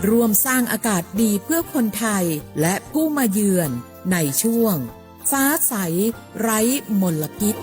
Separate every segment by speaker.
Speaker 1: ร่วมสร้างอากาศดีเพื่อคนไทยและผู้มาเยือนในช่วงฟ้าใสไร้มลพิษ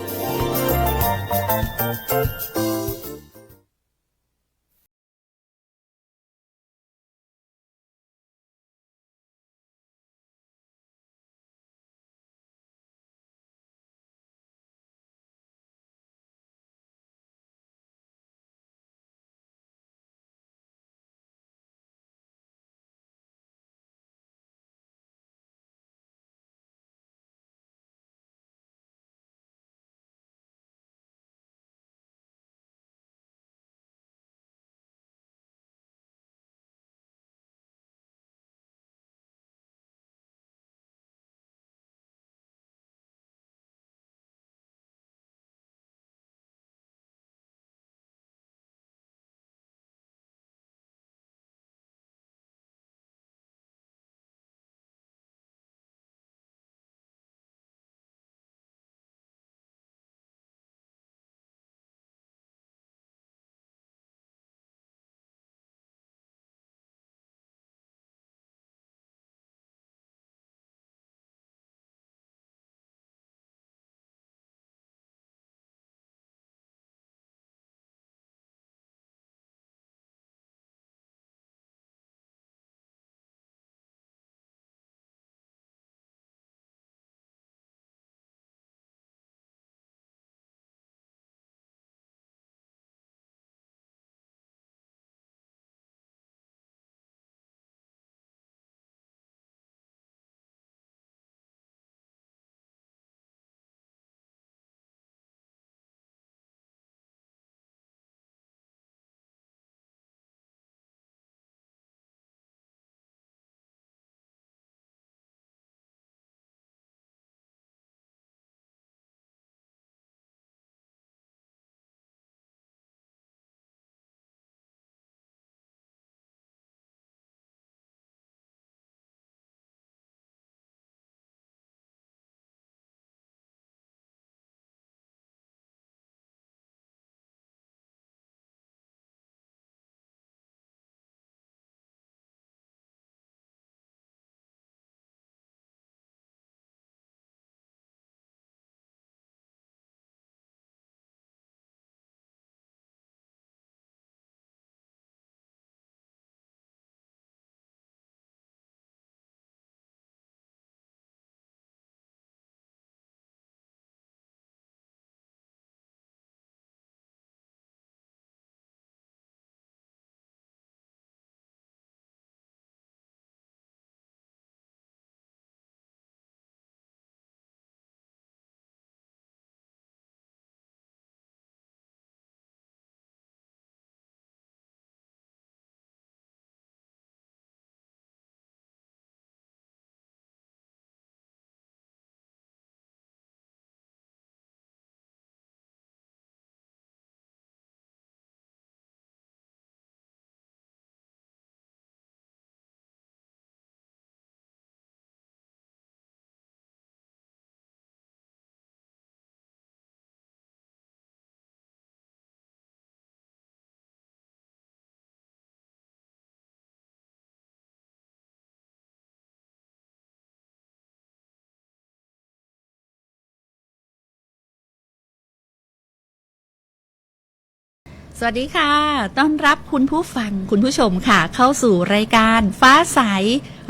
Speaker 2: สวัสดีค่ะต้อนรับคุณผู้ฟังคุณผู้ชมค่ะเข้าสู่รายการฟ้าใส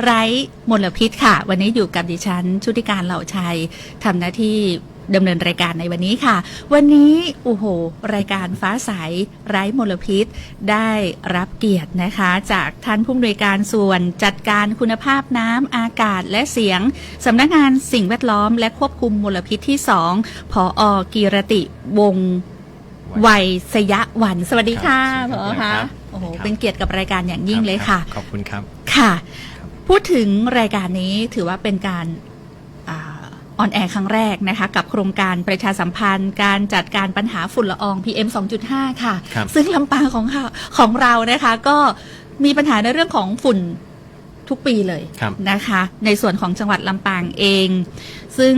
Speaker 2: ไร้มลพิษค่ะวันนี้อยู่กับดิฉันชุติการเหล่าชัยทำหน้าที่ดำเนินรายการในวันนี้ค่ะวันนี้โอ้โหรายการฟ้าใสไร้มลพิษได้รับเกียรตินะคะจากท่านผู้อำนวยการส่วนจัดการคุณภาพน้ำอากาศและเสียงสำนักงานสิ่งแวดล้อมและควบคุมมลพิษที่2ผอ.กีรติวงศ์วัยสยะวันสวัสดีค่ะผอ.คะโอ้โหเป็นเกียรติกับรายการอย่างยิ่งเลยค่ะ
Speaker 3: ขอบคุณครับ
Speaker 2: ค่ะพูดถึงรายการนี้ถือว่าเป็นการออนแอร์ครั้งแรกนะคะกับโครงการประชาสัมพันธ์การจัดการปัญหาฝุ่นละออง PM 2.5 ค่ะซึ่งลำปางของเรานะคะก็มีปัญหาในเรื่องของฝุ่นทุกปีเลยนะคะในส่วนของจังหวัดลำปางเองซึ่ง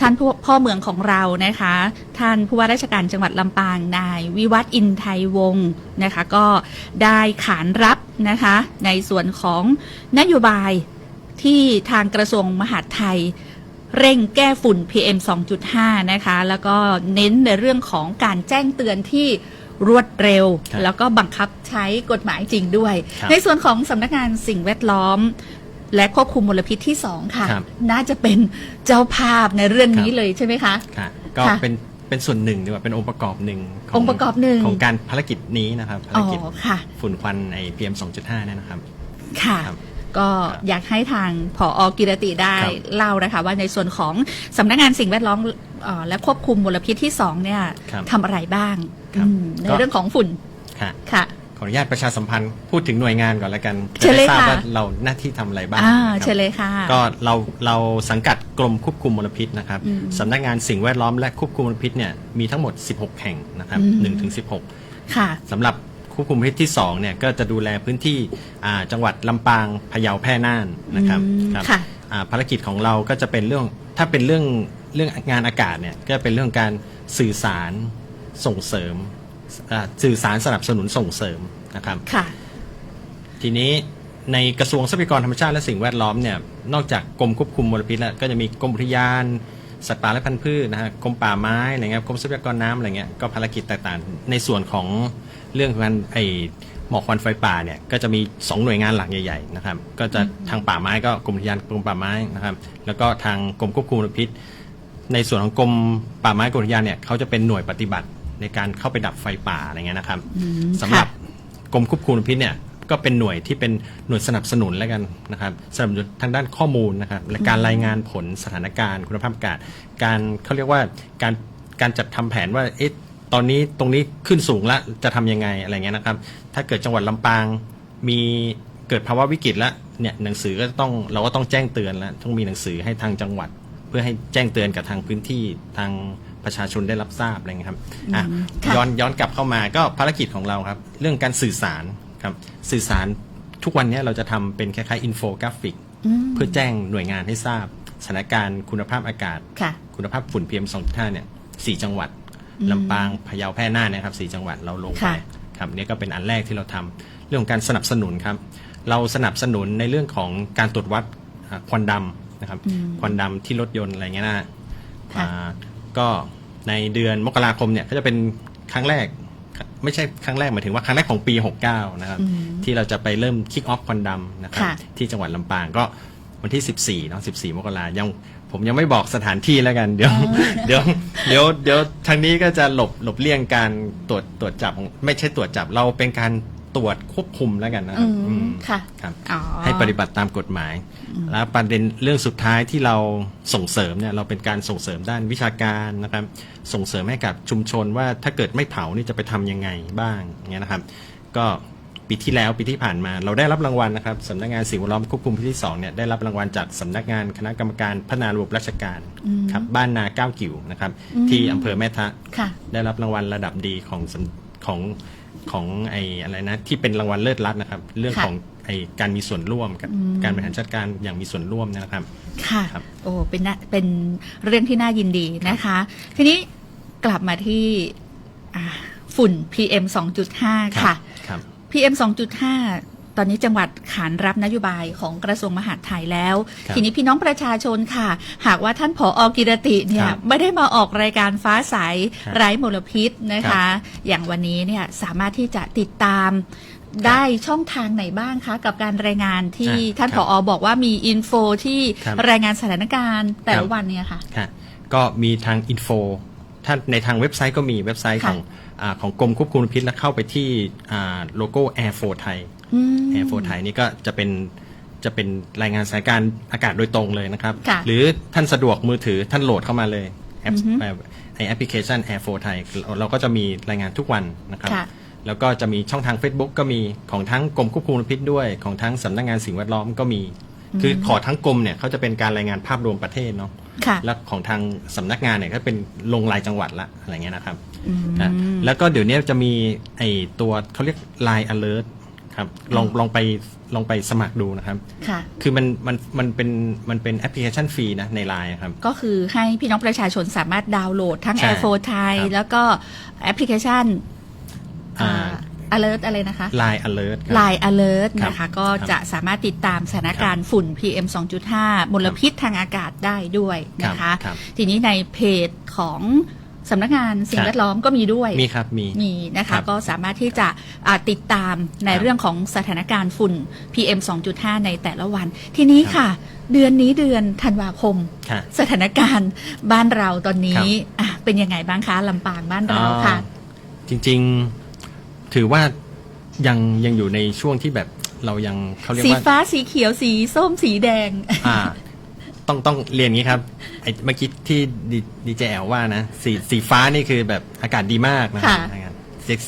Speaker 2: ท่านพ่อเมืองของเรานะคะท่านผู้ว่าราชการจังหวัดลำปางนายวิวัฒน์อินไทยวงศ์นะคะก็ได้ขานรับ นะคะในส่วนของนโยบายที่ทางกระทรวงมหาดไทยเร่งแก้ฝุ่น PM 2.5 นะคะแล้วก็เน้นในเรื่องของการแจ้งเตือนที่รวดเร็วแล้วก็บังคับใช้กฎหมายจริงด้วยในส่วนของสำนักงานสิ่งแวดล้อมและควบคุมมลพิษที่2ค่ะน่าจะเป็นเจ้าภาพในเรื่องนี้เลยใช่ไหมคะ
Speaker 3: ก็เป็นส่วนหนึ่งดีกว่าเป็นองค์ประกอบหนึ่งของการภารกิจนี้นะครับภารกิจฝุ่นควันไอ PM 2.5 เนี่ยนะครับ
Speaker 2: ค่ะก็อยากให้ทางผอ.กิรติได้เล่านะคะว่าในส่วนของสำนักงานสิ่งแวดล้อมและควบคุมมลพิษที่2เนี่ยทำอะไรบ้างในเรื่องของฝุ่นค่ะ
Speaker 3: ขออนุญาตประชาสัมพันธ์พูดถึงหน่วยงานก่อนแล้วกันจะได้ทราบว่าเราหน้าที่ทำอะไรบ้าง
Speaker 2: เชิญเลยค่ะ
Speaker 3: ก็เราสังกัดกรมควบคุมมลพิษนะครับสำนักงานสิ่งแวดล้อมและควบคุมมลพิษเนี่ยมีทั้งหมด16แห่งนะครับ1-16
Speaker 2: ค่ะ
Speaker 3: สำหรับควบคุมมลพิษที่2เนี่ยก็จะดูแลพื้นที่จังหวัดลำปางพะเยาแพร่น่านนะครับภารกิจของเราก็จะเป็นเรื่องถ้าเป็นเรื่องงานอากาศเนี่ยก็เป็นเรื่องการสื่อสารส่งเสริมสื่อสารสนับสนุนส่งเสริมนะครับทีนี้ในกระทรวงทรัพยากรธรรมชาติและสิ่งแวดล้อมเนี่ยนอกจากกรมควบคุมมลพิษแล้วก็จะมีกรมอุทยานสัตว์ป่าและพันธุ์พืชนะฮะกรมป่าไม้อะไรเงี้ยกรมทรัพยากรน้ำอะไรเงี้ยก็ภารกิจต่างๆในส่วนของเรื่องการหมอกควันไฟป่าเนี่ยก็จะมี2หน่วยงานหลักใหญ่ๆนะครับก็จะทางป่าไม้ก็กรมอุทยานกรมป่าไม้นะครับแล้วก็ทางกรมควบคุมมลพิษในส่วนของกรมป่าไม้กรมอุทยานเนี่ยเขาจะเป็นหน่วยปฏิบัติในการเข้าไปดับไฟป่าอะไรเงี้ยนะครับสำหรับกรมควบคุมมลพิษเนี่ยก็เป็นหน่วยที่เป็นหน่วยสนับสนุนแล้วกันนะครับสนับสนุนทางด้านข้อมูลนะครับและการรายงานผลสถานการณ์คุณภาพอากาศการเขาเรียกว่าการจัดทำแผนว่าตอนนี้ตรงนี้ขึ้นสูงแล้วจะทำยังไงอะไรเงี้ยนะครับถ้าเกิดจังหวัดลำปางมีเกิดภาวะวิกฤตแล้วเนี่ยหนังสือก็ต้องเราก็ต้องแจ้งเตือนแล้วต้องมีหนังสือให้ทางจังหวัดเพื่อให้แจ้งเตือนกับทางพื้นที่ทางประชาชนได้รับทราบอะไรเงี้ยครับย้อนกลับเข้ามาก็ภารกิจของเราครับเรื่องการสื่อสารครับสื่อสารทุกวันนี้เราจะทำเป็นคล้ายๆอินโฟกราฟิกเพื่อแจ้งหน่วยงานให้ทราบสถานการณ์คุณภาพอากาศคุณภาพฝุ่น PM 2.5 เนี่ย4จังหวัดลำปางพะเยาแพร่น่านนะครับ4จังหวัดเราลงไปครับนี่ก็เป็นอันแรกที่เราทำเรื่องของการสนับสนุนครับเราสนับสนุนในเรื่องของการตรวจวัดควันดำนะครับควันดำที่รถยนต์อะไรเงี้ยนะก็ในเดือนมกราคมเนี่ยก็จะเป็นครั้งแรกไม่ใช่ครั้งแรกหมายถึงว่าครั้งแรกของปี69นะครับที่เราจะไปเริ่มคิกออฟควันดำนะครับที่จังหวัดลำปางก็วันที่14เนาะ14มกราผมยังไม่บอกสถานที่แล้วกันเดี๋ยวทางนี้ก็จะหลบเลี่ยงการตรวจจับไม่ใช่ตรวจจับเราเป็นการตรวจควบคุมแล้วกันนะครับครับให้ปฏิบัติตามกฎหมายแล้วประเด็นเรื่องสุดท้ายที่เราส่งเสริมเนี่ยเราเป็นการส่งเสริมด้านวิชาการนะครับส่งเสริมให้กับชุมชนว่าถ้าเกิดไม่เผานี่จะไปทำยังไงบ้างเงี้ยนะครับก็ปีที่ผ่านมาเราได้รับรางวัลนะครับสำนักงานสิ่งแวดล้อมควบคุมที่2เนี่ยได้รับรางวัลจากสำนักงานคณะกรรมการพัฒนาระบบราชการครับบ้านนา9กิ่วนะครับที่อำเภอแม่ทะได้รับรางวัลระดับดีของอะไรนะที่เป็นรางวัลเลิศรัตน์นะครับเรื่องของการมีส่วนร่วมกับการบริหารจัดการอย่างมีส่วนร่วมนะครับ
Speaker 2: ค่ะโอ้เป็นเรื่องที่น่ายินดีนะคะทีนี้กลับมาที่ฝุ่น PM 2.5 ค่ะ PM 2.5 ตอนนี้จังหวัดขานรับนโยบายของกระทรวงมหาดไทยแล้วทีนี้พี่น้องประชาชนค่ะหากว่าท่านผอ.กิรติเนี่ยไม่ได้มาออกรายการฟ้าใสไร้มลพิษนะคะอย่างวันนี้เนี่ยสามารถที่จะติดตามได้ช่องทางไหนบ้างคะกับการรายงานที่ท่านผอ.บอกว่ามีอินโฟที่รายงานสถานการณ์แต่ละวันเนี่ยค่ะ
Speaker 3: ก็มีทางอินโฟท่านในทางเว็บไซต์ก็มีเว็บไซต์ของกรมควบคุมมลพิษแล้วเข้าไปที่โลโก้ Air 4 ไทย Air 4 ไทยนี่ก็จะเป็นรายงานสถานการณ์อากาศโดยตรงเลยนะครับหรือท่านสะดวกมือถือท่านโหลดเข้ามาเลยแอปพลิเคชัน Air 4 ไทยเราก็จะมีรายงานทุกวันนะครับแล้วก็จะมีช่องทาง Facebook ก็มีของทั้งกรมควบคุมมลพิษด้วยของทั้งสำนักงานสิ่งแวดล้อมก็มีคือขอทั้งกรมเนี่ยเขาจะเป็นการรายงานภาพรวมประเทศเนาะแล้วของทางสำนักงานเนี่ยก็เป็นลงรายจังหวัดละอะไรเงี้ยนะครับแล้วก็เดี๋ยวนี้จะมีตัวเขาเรียก Line Alert ครับลองไปสมัครดูนะครับคือมันเป็นแอปพลิเคชันฟรีนะใน Line ครับ
Speaker 2: ก็คือให้พี่น้องประชาชนสามารถดาวน์โหลดทั้ง Air 4 ไทยแล้วก็แอปพลิเคชัน alert อะไรนะคะ
Speaker 3: Line alert ครับ
Speaker 2: Line alert
Speaker 3: ครับ
Speaker 2: นะคะก็
Speaker 3: ครับ
Speaker 2: จะสามารถติดตามสถานการณ์ฝุ่น PM 2.5 มลพิษทางอากาศได้ด้วยนะคะ
Speaker 3: ครับ
Speaker 2: ทีนี้ในเพจของสำนักงานสิ่งแวดล้อมก็มีด้วย
Speaker 3: มีครับมี
Speaker 2: นะ
Speaker 3: ครั
Speaker 2: คะ
Speaker 3: บ
Speaker 2: ก็สามารถที่จะติดตามใน
Speaker 3: ครับ
Speaker 2: เรื่องของสถานการณ์ฝุ่น PM 2.5 ในแต่ละวัน ทีนี้
Speaker 3: ครับ
Speaker 2: ค่ะ เดือนนี้เดือนธันวาคม
Speaker 3: ค่ะ
Speaker 2: สถานการณ์บ้านเราตอนนี้เป็นยังไงบ้างคะลำปางบ้านเราค่ะ
Speaker 3: จริงๆถือว่ายังอยู่ในช่วงที่แบบเรายังเขาเรียก
Speaker 2: สี
Speaker 3: ว่า
Speaker 2: ฟ้าสีเขียวสีส้มสีแดง
Speaker 3: ต้องเรียนงี้ครับไอ้เมื่อกี้ที่ดีเจแอลว่านะสีฟ้านี่คือแบบอากาศดีมากนะครับ
Speaker 2: ค่ะ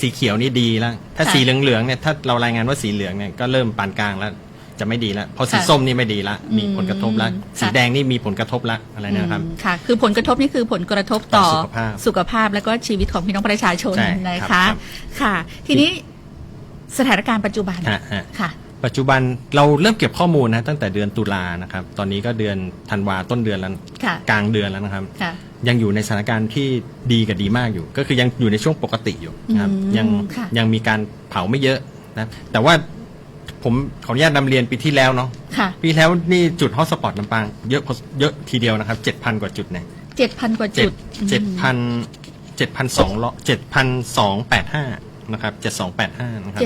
Speaker 3: สีเขียวนี่ดีแล้ว ถ้า
Speaker 2: ค่ะ
Speaker 3: สีเหลืองๆเนี่ยถ้าเรารายงานว่าสีเหลืองเนี่ยก็เริ่มปานกลางแล้วจะไม่ดีแล้วเพราะสี
Speaker 2: ค่ะ
Speaker 3: ส้มนี่ไม่ดีละมีผลกระทบแล้ว
Speaker 2: ค่ะ
Speaker 3: สีแดงนี่มีผลกระทบละอะไรนะครับ
Speaker 2: ค่ะ คือผลกระทบนี่คือผลกระทบต่อ
Speaker 3: ต่อสุขภาพ
Speaker 2: และก็ชีวิตของพี่น้องประชาชน
Speaker 3: ใช่
Speaker 2: นะ
Speaker 3: ครั
Speaker 2: คะ
Speaker 3: บ
Speaker 2: ค่ะ ทีนี้สถานการณ์ปัจจุบัน
Speaker 3: ฮะ
Speaker 2: ค่ะ
Speaker 3: ปัจจุบันเราเริ่มเก็บข้อมูลนะตั้งแต่เดือนตุลานะครับตอนนี้ก็เดือนธันวาต้นเดือนแล้ว
Speaker 2: ค่ะ
Speaker 3: กลางเดือนแล้วนะครับ
Speaker 2: ค่ะ
Speaker 3: ยังอยู่ในสถานการณ์ที่ดีกับดีมากอยู่ ก็คือยังอยู่ในช่วงปกติอยู่นะครับ
Speaker 2: อืมค่ะ
Speaker 3: ยังมีการเผาไม่เยอะนะแต่ว่าผมขออนุญาตนำเรียนปีที่แล้วเนาะ
Speaker 2: ค่ะ
Speaker 3: ปีแล้วนี่จุดฮอตสปอตลำปางเยอะทีเดียวนะครับ 7,000 กว่าจุดเนี่ย
Speaker 2: 7,000 กว่าจุด
Speaker 3: 7,285นะครับ7285นะครับ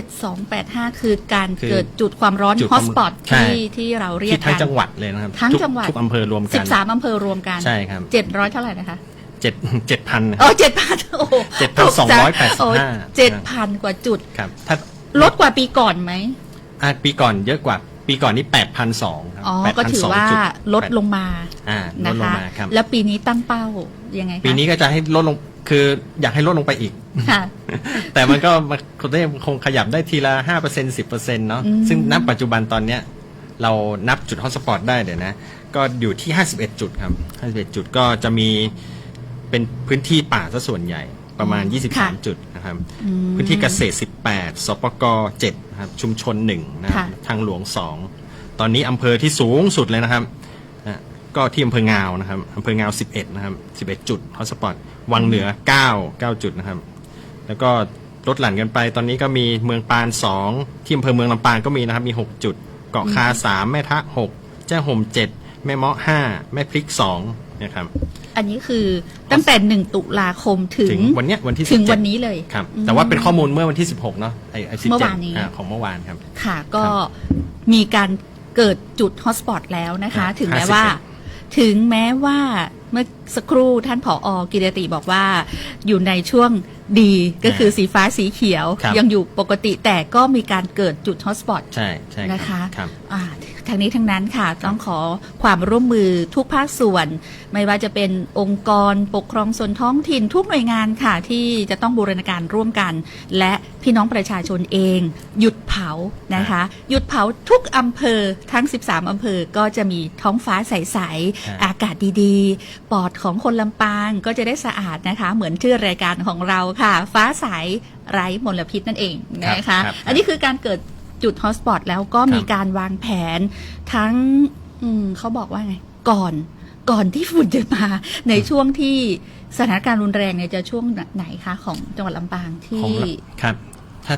Speaker 2: 7285 คือการ
Speaker 3: คือ
Speaker 2: เกิดจุดความร้อน
Speaker 3: จุด
Speaker 2: ฮอตสปอต
Speaker 3: ใช่
Speaker 2: ที่เราเรียก
Speaker 3: ที่ทั้
Speaker 2: กั
Speaker 3: งจังหวัดเลยนะครับ
Speaker 2: ทั้งจังหวัด
Speaker 3: ทุกอำเภอรวมกัน
Speaker 2: 13 อำเภอรวมกัน
Speaker 3: ใช่ครับ
Speaker 2: 700 เท่าไหร่นะคะ
Speaker 3: 7,000
Speaker 2: อ๋อ 7,000 โอ้โห
Speaker 3: 7,285
Speaker 2: โอ้7,000 กว่าจุด
Speaker 3: ครับถ้า
Speaker 2: ลดกว่าปีก่อนไหม
Speaker 3: ปีก่อนเยอะกว่าปีก่อนนี่ 8,200 ครับ
Speaker 2: อ๋อ ก็ถือว่า
Speaker 3: จุด
Speaker 2: ลดลงมา
Speaker 3: ล
Speaker 2: นะ
Speaker 3: ดลง
Speaker 2: คะ
Speaker 3: มาครับ
Speaker 2: แล้วปีนี้ตั้งเป้ายังไงคะ
Speaker 3: ปีนี้ก็จะให้ลดลงคืออยากให้ลดลงไปอีก
Speaker 2: ค่ะ
Speaker 3: แต่มันก็คงขยับได้ทีละ 5% 10%เนาะ
Speaker 2: อืม
Speaker 3: ซึ่งณปัจจุบันตอนเนี้ยเรานับจุดฮอตสปอตได้เดี๋ยวนะ ก็อยู่ที่ 51 จุดครับ 51 จุดก็จะมีเป็นพื้นที่ป่าซะส่วนใหญ่ประมาณ 23 จุดนะครับ พื้นที่เกษตร 18 สปก 7 นะครับ ชุมชน 1 นะครับ
Speaker 2: ค่ะ
Speaker 3: ทางหลวง 2 ตอนนี้อำเภอที่สูงสุดเลยนะครับก็ที่อำเภองาวนะครับอำเภองาว 11 นะครับ 11 จุดฮอตสปอต วังเหนือ 9 จุดนะครับ แล้วก็ลดหลั่นกันไป ตอนนี้ก็มีเมืองปาน 2 ที่อำเภอเมืองลำปางก็มีนะครับ มี 6 จุด เกาะคา 3 แม่ทะ 6 แจ้ห่ม 7 แม่เมาะ 5 แม่พริก 2 นะครับ
Speaker 2: อันนี้คือตั้งแต่ 1 ตุลาคมถึ
Speaker 3: ถึ
Speaker 2: ง
Speaker 3: งวันเนี้ยวันที่
Speaker 2: ถึง
Speaker 3: 17
Speaker 2: วันนี้เลย
Speaker 3: ครับ แต่ว่าเป็นข้อมูลเมื่อวันที่ 16 เนาะไอ้17
Speaker 2: เมื่อวานนี้
Speaker 3: ของเมื่อวานครับ
Speaker 2: ค่ะ ก็มีการเกิดจุดฮอตสปอตแล้วนะคะ
Speaker 3: ครับ
Speaker 2: ถึงแม้ว่าเมื่อสักครู่ท่านผอ.กิรติบอกว่าอยู่ในช่วงดีก็คือสีฟ้าสีเขียว
Speaker 3: ครับ
Speaker 2: ยังอยู่ปกติแต่ก็มีการเกิดจุดฮอตสปอต
Speaker 3: ใช่รับ
Speaker 2: นะคะ
Speaker 3: ครับ
Speaker 2: ทางนี้ทั้งนั้นค่ะต้องขอความร่วมมือทุกภาคส่วน ไม่ว่าจะเป็นองค์กรปกครองส่วนท้องถิ่นทุกหน่วยงานค่ะที่จะต้องบูรณาการร่วมกัน และพี่น้องประชาชนเองหยุดเผานะคะหยุดเผาทุกอำเภอทั้ง 13 อำเภอก็จะมีท้องฟ้าใสๆอากาศดีๆปอดของคนลำปางก็จะได้สะอาดนะคะเหมือนชื่อรายการของเราค่ะ ฟ้าใสไร้มลพิษนั่นเองนะคะ
Speaker 3: ครับ
Speaker 2: อันนี้คือการเกิดจุดฮอตสปอตแล้วก็มีการวางแผนทั้งเขาบอกว่าไงก่อนที่ฝุ่นจะมาในช่วงที่สถานการณ์รุนแรงเนี่ยจะช่วงไหนคะของจังหวัดลำปางที่
Speaker 3: ครับ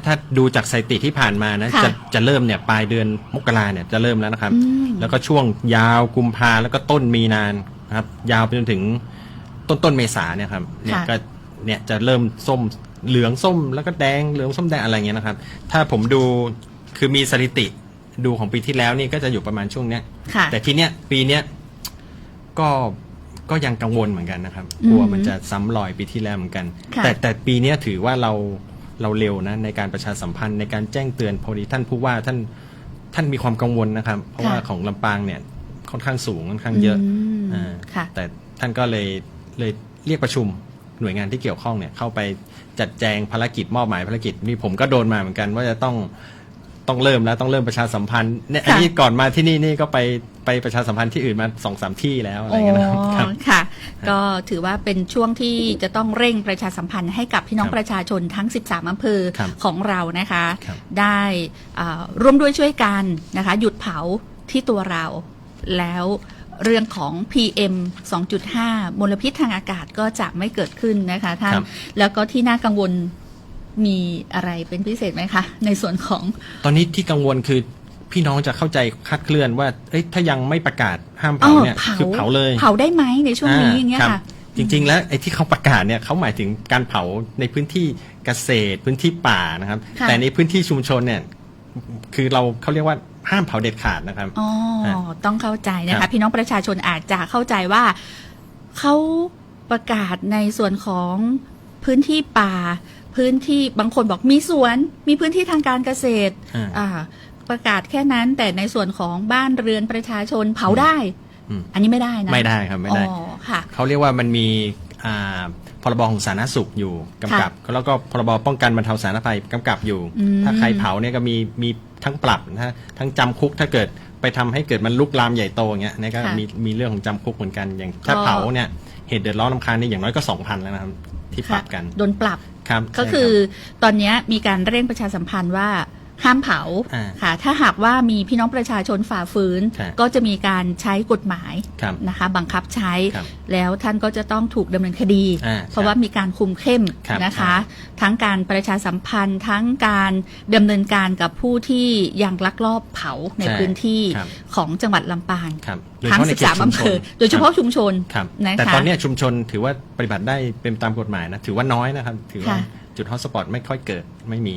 Speaker 3: ถ้าดูจากสถิติที่ผ่านมานะ
Speaker 2: ค่ะ
Speaker 3: จะเริ่มเนี่ยปลายเดือนมกราเนี่ยจะเริ่มแล้วนะครับ
Speaker 2: อืม
Speaker 3: แล้วก็ช่วงยาวกุมภาแล้วก็ต้นมีนานนะครับยาวไปจนถึงต้นเมษาเนี่ยครับเนี่ยก็เนี่ยจะเริ่มส้มเหลืองส้มแล้วก็แดงเหลืองส้มแดงอะไรเงี้ยนะครับ ถ้าผมดูคือมีสถิติดูของปีที่แล้วนี่ก็จะอยู่ประมาณช่วงเนี้ย
Speaker 2: ค่ะ
Speaker 3: แต่ทีเนี้ยปีเนี้ยก็ยังกังวลเหมือนกันนะครับกลัวมันจะซ้ำรอยปีที่แล้วเหมือนกัน
Speaker 2: ค่ะ
Speaker 3: แต่ปีเนี้ยถือว่าเราเร็วนะในการประชาสัมพันธ์ในการแจ้งเตือนพอดีท่านผู้ว่าท่านมีความกังวลนะครับ เพราะว่าของลำปางเนี่ยค่อนข้างสูงค่อนข้างเยอะาแต่ท่านก็เลยเรียกประชุมหน่วยงานที่เกี่ยวข้องเนี่ยเข้าไปจัดแจงภารกิจมอบหมายภารกิจนี่ผมก็โดนมาเหมือนกันว่าจะต้องเริ่มแล้วต้องเริ่มประชาสัมพันธ์เนี่ยอันนี้ก่อนมาที่นี่ก็ไปประชาสัมพันธ์ที่อื่นมา 2-3 ที่แล้วอะไรเงี้ยนะครับ
Speaker 2: ค่ะ ก็ถือว่าเป็นช่วงที่จะต้องเร่งประชาสัมพันธ์ให้กับพี่น้องประชาชนทั้ง 13 อำเภอ
Speaker 3: ครับ
Speaker 2: ของเรานะคะ
Speaker 3: ครับ
Speaker 2: ได้ร่วมด้วยช่วยกันนะคะหยุดเผาที่ตัวเราแล้วเรื่องของ PM 2.5 มลพิษทางอากาศก็จะไม่เกิดขึ้นนะคะท่าน
Speaker 3: ครับ
Speaker 2: แล้วก็ที่น่ากังวล มีอะไรเป็นพิเศษไหมคะในส่วนของ
Speaker 3: ตอนนี้ที่กังวลคือพี่น้องจะเข้าใจคลาดเคลื่อนว่าถ้ายังไม่ประกาศห้ามเผาเนี่ยคือเผาเลย
Speaker 2: เผาได้ไหมในช่วงนี้อย่างเงี้ยค่ะ
Speaker 3: จริงๆแล้วไอ้ที่เขาประกาศเนี่ยเขาหมายถึงการเผาในพื้นที่เกษตรพื้นที่ป่านะครับแต่ในพื้นที่ชุมชนเนี่ยคือเขาเรียกว่าห้ามเผาเด็ดขาดนะครับ
Speaker 2: อ๋อต้องเข้าใจนะคะพี่น้องประชาชนอาจจะเข้าใจว่าเขาประกาศในส่วนของพื้นที่ป่าพื้นที่บางคนบอกมีสวนมีพื้นที่ทางการเกษตรประกาศแค่นั้นแต่ในส่วนของบ้านเรือนประชาชนเผาได้อันนี้ไม่ได้นะ
Speaker 3: ไม่ได้ครับไม่ได้เขาเรียกว่ามันมีพรบของสาธารณสุขอยู่กำกับแล้วก็พรบป้องกันบรรเทาสาธารณภัยกำกับอยู่ถ้าใครเผาเนี่ยก็มีทั้งปรับนะทั้งจำคุกถ้าเกิดไปทำให้เกิดมันลุกลามใหญ่โตอย่างเงี้ยนี่ก็มีเรื่องของจำคุกเหมือนกันอย่างถ้าเผาเนี่ยเหตุเดือดร้อนรำคาญนี่อย่างน้อยก็ 2,000 แล้วนะครับที่ปรับกัน
Speaker 2: โดนปรับ
Speaker 3: ครับ
Speaker 2: ก็คือตอนนี้มีการเร่งประชาสัมพันธ์ว่าห้ามเผาค่ะถ้าหากว่ามีพี่น้องประชาชนฝ่าฝืนก็จะมีการใช้กฎหมายนะคะบังคับใช้แล้วท่านก็จะต้องถูกดำเนินคดีเพราะว่ามีการคุมเข้มนะคะทั้งการประชาสัมพันธ์ทั้งการดำเนินการกับผู้ที่ยังลักลอบเผาในพื้นที่ของจังหวัดลำปางทั้ง13 อำเภอโดยเฉพาะชุมชนนะคะ
Speaker 3: แต่ตอนนี้ชุมชนถือว่าปฏิบัติได้เป็นตามกฎหมายนะถือว่าน้อยนะครับถือว่าจุดฮอตสปอตไม่ค่อยเกิดไม่มี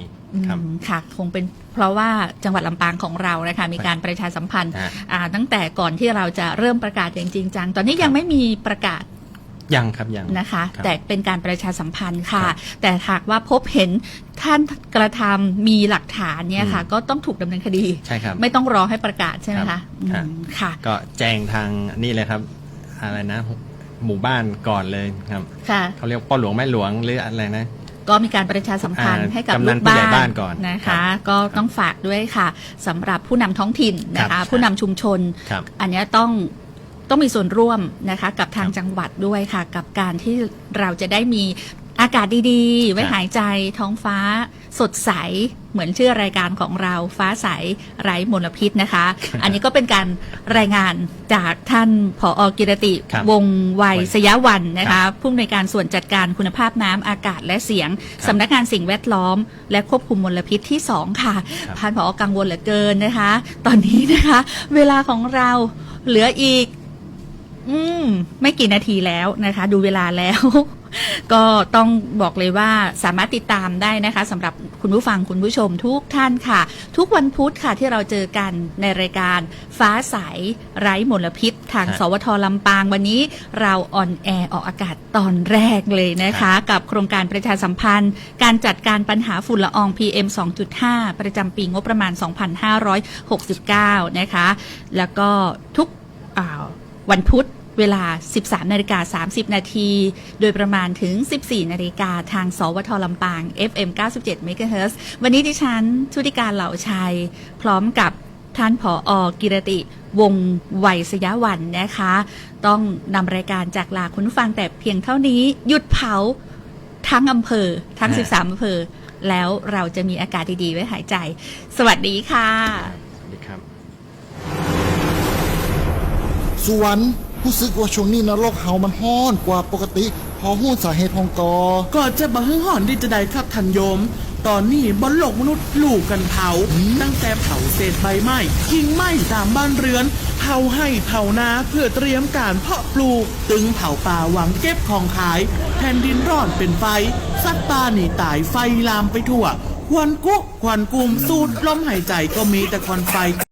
Speaker 2: ค่ะคงเป็นเพราะว่าจังหวัดลำปางของเรานะคะมีการประชาสัมพันธ์ตั้งแต่ก่อนที่เราจะเริ่มประกาศอย่างจริงจังตอนนี้ยังไม่มีประกาศ
Speaker 3: ยังครับยัง
Speaker 2: นะคะแต่เป็นการประชาสัมพันธ์ค่ะแต่หากว่าพบเห็นท่านกระทำมีหลักฐานเนี่ยค่ะก็ต้องถูกดำเนินคดี
Speaker 3: ใช่ครับ
Speaker 2: ไม่ต้องรอให้ประกาศใช่ไหมคะค่ะ
Speaker 3: ก็แจ้งทางนี่เลยครับอะไรนะหมู่บ้านก่อนเลยครับเขาเรียกพ่อหลวงแม่หลวงหรืออะไรนะ
Speaker 2: ก็มีการประชาสัมพันธ์ให้กับลูกบ้านก่อนนะคะก็ต้องฝากด้วยค่ะสำหรับผู้นำท้องถิ่นนะคะผู้นำชุมชนอันนี้ต้องมีส่วนร่วมนะคะกับทางจังหวัดด้วยค่ะกับการที่เราจะได้มีอากาศดีๆไว้หายใจท้องฟ้าสดใสเหมือนชื่อรายการของเราฟ้าใสไร้มลพิษนะคะอันนี้ก็เป็นการรายงานจากท่านผอ.กิรติวงศ์ไวยสยวันนะคะผู้อำนวยการส่วนจัดการคุณภาพน้ำอากาศและเสียงสำนักงานสิ่งแวดล้อมและควบคุมมลพิษที่2ค่ะท่านผอ.กังวลเหลือเกินนะคะตอนนี้นะคะเวลาของเราเหลืออีกไม่กี่นาทีแล้วนะคะดูเวลาแล้วก็ต้องบอกเลยว่าสามารถติดตามได้นะคะสำหรับคุณผู้ฟังคุณผู้ชมทุกท่านค่ะทุกวันพุธค่ะที่เราเจอกันในรายการฟ้าใสไร้มลพิษทางสวท.ลำปางวันนี้เราออนแอร์ออกอากาศตอนแรกเลยนะคะกับโครงการประชาสัมพันธ์การจัดการปัญหาฝุ่นละออง PM 2.5 ประจำปีงบประมาณ 2569 นะคะแล้วก็ทุกวันพุธเวลา 13:30 นาทีโดยประมาณถึง 14 นาฬิกาทางสวท.ลำปาง FM 97 เมกะเฮิรตซ์วันนี้ดิฉันชุติการเหล่าชัยพร้อมกับท่านผอ.กิรติวงศ์ไวยสยวันนะคะต้องนำรายการจากลาคุณผู้ฟังแต่เพียงเท่านี้หยุดเผาทั้งอำเภอทั้ง 13 อำเภอแล้วเราจะมีอากาศดีๆไว้หายใจสวัสดีค่ะ
Speaker 3: สวัสดีครับ
Speaker 4: สุวรรณรู้สึกว่าช่วงนี้นรกเฮามันฮ้อนกว่าปกติพอหู้สาเหตุของ
Speaker 5: ก็จะบ่ฮึ่งห่อนดิจะได้ครับท่านโยมตอนนี้บนโลกมนุษย์ลูกกันเผาตั้งแต่เผาเศษใบไม้ทิ้งไม้ตามบ้านเรือนเผาให้เผานาเพื่อเตรียมการเพาะปลูกตึงเผาป่าหวังเก็บของขายแผ่นดินร้อนเป็นไฟสัตว์ป่าหนีตายไฟลามไปทั่วควันกุควันกุมสูดลมหายใจก็มีแต่ควันไฟ